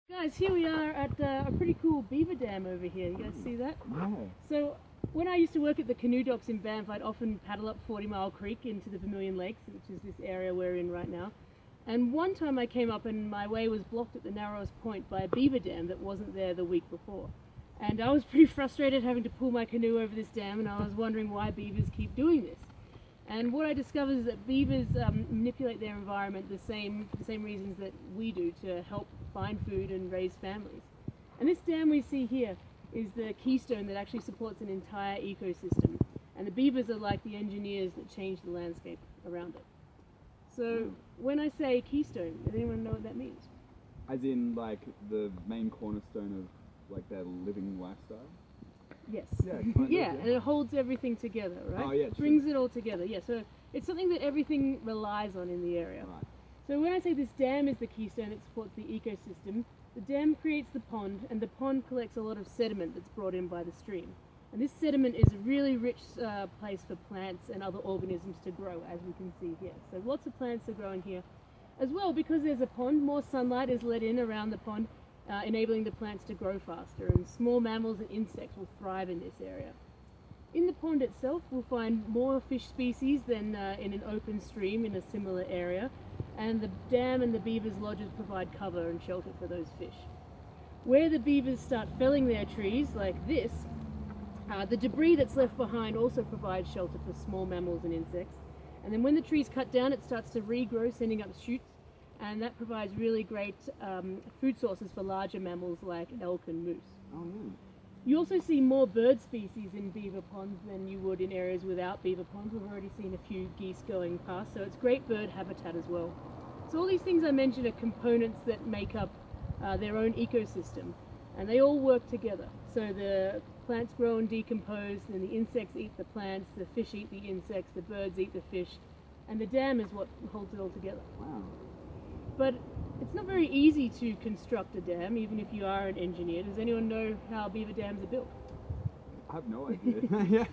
Guys, here we are at a pretty cool beaver dam over here. You guys see that? No. So when I used to work at the canoe docks in Banff, I'd often paddle up 40 Mile Creek into the Vermilion Lakes, which is this area we're in right now. And one time I came up and my way was blocked at the narrowest point by a beaver dam that wasn't there the week before. And I was pretty frustrated having to pull my canoe over this dam, and I was wondering why beavers keep doing this. And what I discovered is that beavers manipulate their environment for the same reasons that we do, to help find food and raise families. And this dam we see here is the keystone that actually supports an entire ecosystem. And the beavers are like the engineers that change the landscape around it. So when I say keystone, does anyone know what that means? As in, like, the main cornerstone of, like, their living lifestyle? Yes. Yeah, kind of, yeah, and it holds everything together, right? Oh, yeah, It brings it all together, yeah. So it's something that everything relies on in the area. Right. So when I say this dam is the keystone that supports the ecosystem, the dam creates the pond, and the pond collects a lot of sediment that's brought in by the stream. And this sediment is a really rich place for plants and other organisms to grow, as we can see here. So lots of plants are growing here. As well, because there's a pond, more sunlight is let in around the pond, enabling the plants to grow faster, and small mammals and insects will thrive in this area. In the pond itself, we'll find more fish species than in an open stream in a similar area, and the dam and the beavers' lodges provide cover and shelter for those fish. Where the beavers start felling their trees, like this, the debris that's left behind also provides shelter for small mammals and insects. And then when the tree's cut down, it starts to regrow, sending up shoots, and that provides really great food sources for larger mammals like elk and moose. Oh, yeah. You also see more bird species in beaver ponds than you would in areas without beaver ponds. We've already seen a few geese going past, so it's great bird habitat as well. So all these things I mentioned are components that make up their own ecosystem, and they all work together. So the plants grow and decompose, and the insects eat the plants, the fish eat the insects, the birds eat the fish, and the dam is what holds it all together. Wow. But it's not very easy to construct a dam, even if you are an engineer. Does anyone know how beaver dams are built? I have no idea.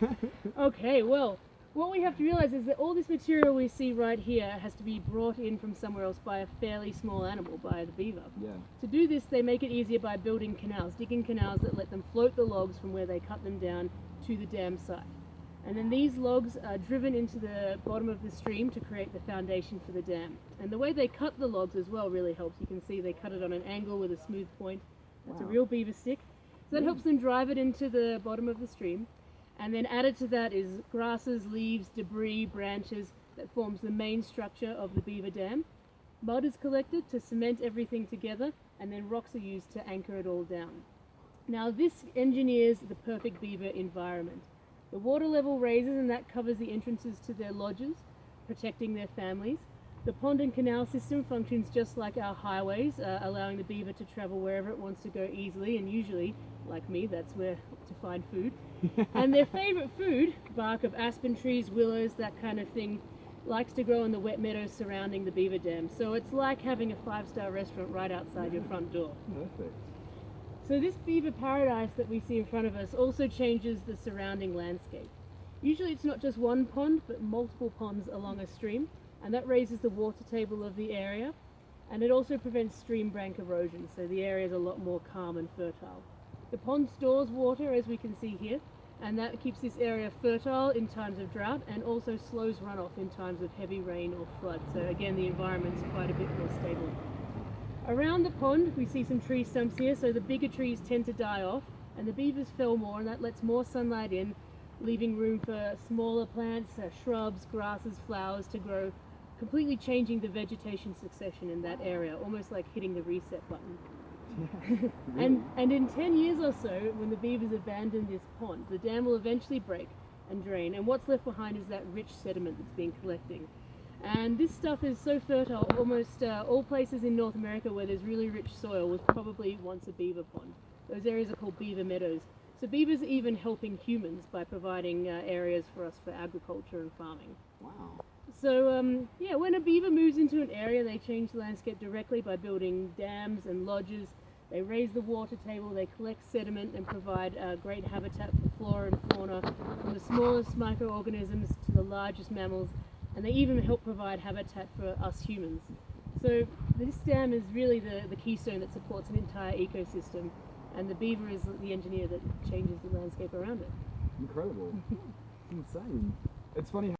Okay, well, what we have to realize is that all this material we see right here has to be brought in from somewhere else by a fairly small animal, by the beaver. Yeah. To do this, they make it easier by building canals, digging canals that let them float the logs from where they cut them down to the dam site. And then these logs are driven into the bottom of the stream to create the foundation for the dam. And the way they cut the logs as well really helps. You can see they cut it on an angle with a smooth point. That's a real beaver stick. So that helps them drive it into the bottom of the stream. And then added to that is grasses, leaves, debris, branches that forms the main structure of the beaver dam. Mud is collected to cement everything together, and then rocks are used to anchor it all down. Now this engineers the perfect beaver environment. The water level raises, and that covers the entrances to their lodges, protecting their families. The pond and canal system functions just like our highways, allowing the beaver to travel wherever it wants to go easily, and usually, like me, that's where to find food. And their favorite food, bark of aspen trees, willows, that kind of thing, likes to grow in the wet meadows surrounding the beaver dam. So it's like having a 5-star restaurant right outside your front door. Perfect. So this beaver paradise that we see in front of us also changes the surrounding landscape. Usually it's not just one pond, but multiple ponds along a stream, and that raises the water table of the area, and it also prevents stream bank erosion, so the area is a lot more calm and fertile. The pond stores water, as we can see here, and that keeps this area fertile in times of drought, and also slows runoff in times of heavy rain or flood. So again, the environment's quite a bit more stable. Around the pond, we see some tree stumps here, so the bigger trees tend to die off, and the beavers fell more, and that lets more sunlight in, leaving room for smaller plants, shrubs, grasses, flowers to grow, completely changing the vegetation succession in that area, almost like hitting the reset button. And in 10 years or so, when the beavers abandon this pond, the dam will eventually break and drain, and what's left behind is that rich sediment that's been collecting. And this stuff is so fertile, almost all places in North America where there's really rich soil was probably once a beaver pond. Those areas are called Beaver Meadows. So beavers are even helping humans by providing areas for us for agriculture and farming. Wow. So yeah, when a beaver moves into an area, they change the landscape directly by building dams and lodges. They raise the water table, they collect sediment and provide great habitat for flora and fauna, from the smallest microorganisms to the largest mammals, and they even help provide habitat for us humans. So this dam is really the keystone that supports an entire ecosystem, and the beaver is the engineer that changes the landscape around it. Incredible. It's insane. It's funny how